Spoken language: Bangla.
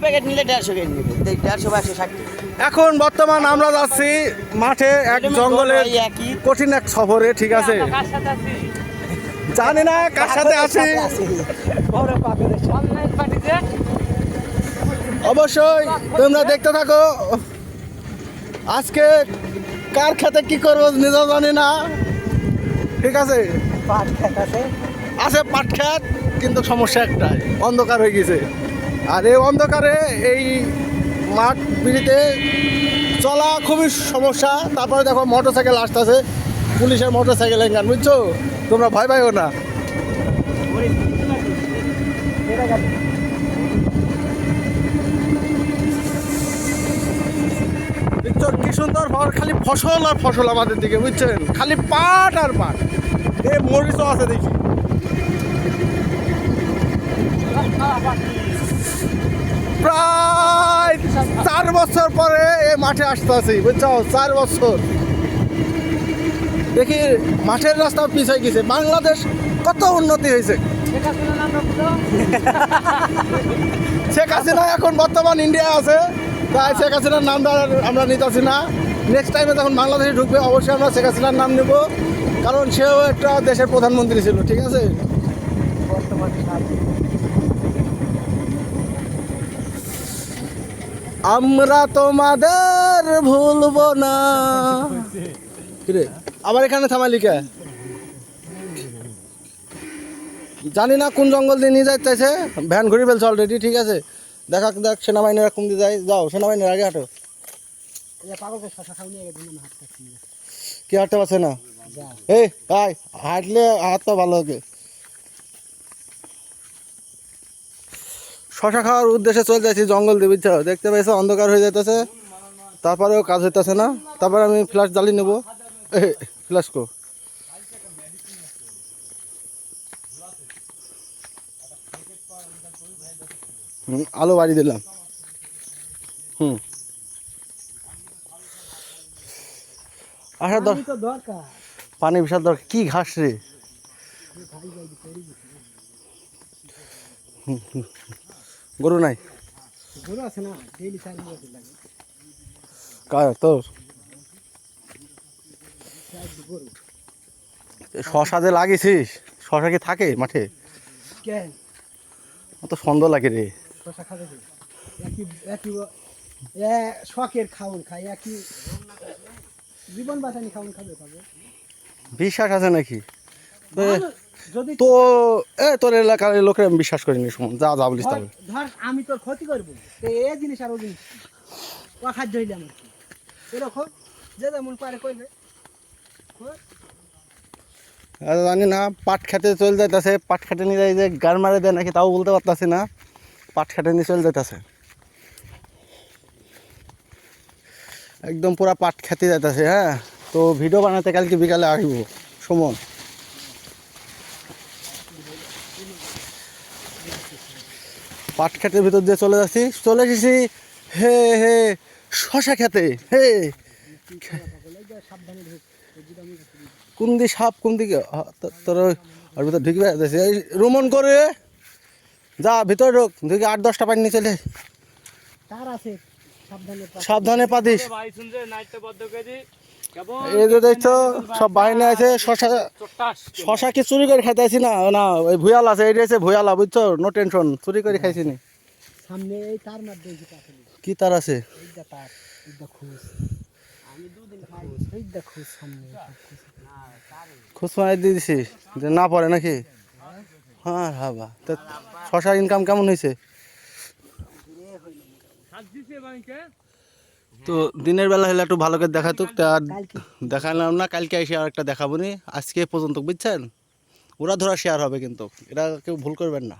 প্যাকেট নিলে 150 কেজি নেবে, 150 বা 160। এখন বর্তমান আমরা যাচ্ছি মাঠে এক জঙ্গলের একই কঠিন এক সফরে, ঠিক আছে? জানি না কার সাথে আছি। অবশ্যই তোমরা দেখতে থাকো। আজকে কার খেতে কি করবো নিজেও জানি না, ঠিক আছে? পাট খেত আছে, আছে পাট খেত, কিন্তু সমস্যা একটাই, অন্ধকার হয়ে গেছে। আর এই অন্ধকারে এই মাঠ বিড়িতে চলা খুবই সমস্যা। তারপরে দেখো মোটর সাইকেল আসতেছে, পুলিশের মোটর সাইকেল গান, বুঝছো? তোমরা ভয় পাইও না। বুঝছো কি সুন্দর খালি ফসল আর ফসল আমাদের দিকে, বুঝছেন? খালি পাট আর পাট। এই মরিচও আছে দেখি। প্রায় 4 বছর পরে এই মাঠে আসতে আছি, বুঝছো? 4 বছর দেখি মাঠের রাস্তা পিছিয়ে গেছে। বাংলাদেশ কত উন্নতি হয়েছে। শেখ হাসিনা এখন বর্তমান ইন্ডিয়া আছে, তাই শেখ হাসিনার নামটা আমরা নিতেছি না। নেক্সট টাইমে যখন বাংলাদেশে ঢুকবে অবশ্যই আমরা শেখ হাসিনার নাম নেব, কারণ সেও একটা দেশের প্রধানমন্ত্রী ছিল, ঠিক আছে? আমরা তোমাদের ভুলবো না। কিরে আবার এখানে থামালি কে? জানি না কোন জঙ্গল দিয়ে নিয়ে যাইতেছে। ভ্যান ঘুরে ফেলছে অলরেডি, ঠিক আছে? দেখ সেনাবাহিনীরা কোন দিয়ে যায়। যাও, সেনাবাহিনীর আগে হাঁটো। কি হাঁটতে পারছে না? এই হাঁটলে হাতটা ভালো হবে। শশা খাওয়ার উদ্দেশ্যে চলে যাচ্ছি জঙ্গল দিয়ে, বুঝছো? দেখতে পাইছো অন্ধকার হয়ে যাইতেছে, তারপরেও কাজ হইতেছে না। তারপরে আমি ফ্ল্যাশ জ্বালিয়ে নেবো। ফ্ল্যাশ কো আলো বাড়ি দিলাম। আসার দরকার, পানি বিশাল দরকার। কি ঘাস রে, গরু নাই? গরু আছে না, ডেইলি কার তোর? শশা যে লাগিয়েছিস, শশা কি থাকে মাঠে? অত সন্দেহ লাগে রে। শশা খাবে শখের খাউন খাই, একই জীবন বাঁচানি খাউন খাবে পাবে। বিশ্বাস আছে নাকি যদি তো? তোর এলাকার লোকের আমি বিশ্বাস করিনি। শুন, যা যা বলিস তবে। ধর আমি তোর ক্ষতি করবো, তো এই জিনিস আর ওই জিনিস অখাদ্য হইলে আমার কি এরকম যে যেমন পারে করবে। জানি না, পাট খেতে চলে যাইতেছে। পাট খেতে নিয়ে যাই যে গার মারে দেয় নাকি তাও বলতে পারতাছি না। পাট খেতে নিয়ে চলে যাইতেছে, একদম পুরা পাট খেতে যাইতেছে। হ্যাঁ, তো ভিডিও বানাতে কালকে বিকালে আসবো সুমন। পাট খেতের ভিতর দিয়ে চলে যাচ্ছি, চলে এসেছি। হে হে শশা খেতে। হে কোন দি সাপ, কোন দিকে তোর ওর ভিতর ঢুকবে যাচ্ছে। এই রোমন করে যা ভিতরে ঢোক, ঢুকে 8-10টা পানি নিয়ে চলে। সাবধানে পাদিস। এই যে দেখছো সব বাহিনী আছে। শশা কি চুরি করে খাইতে আসি না? না, ওই ভুয়াল আছে, এই আছে ভুয়ালা, বুঝছো? নো টেনশন, চুরি করে খাইছি নি। সামনে এই তার মধ্যে কি তার আছে? খোঁজ মারি দিয়ে দিছিস যে না পড়ে নাকি? হ্যাঁ হ্যাঁ, বা তা শশার ইনকাম কেমন হয়েছে? তো দিনের বেলা হলে একটু ভালো করে দেখাতো, দেখালাম না। কালকে এসে আর একটা দেখাবো নি। আজকে পর্যন্ত, বুঝছেন? ওরা ধরা শেয়ার হবে, কিন্তু এটা কেউ ভুল করবেন না।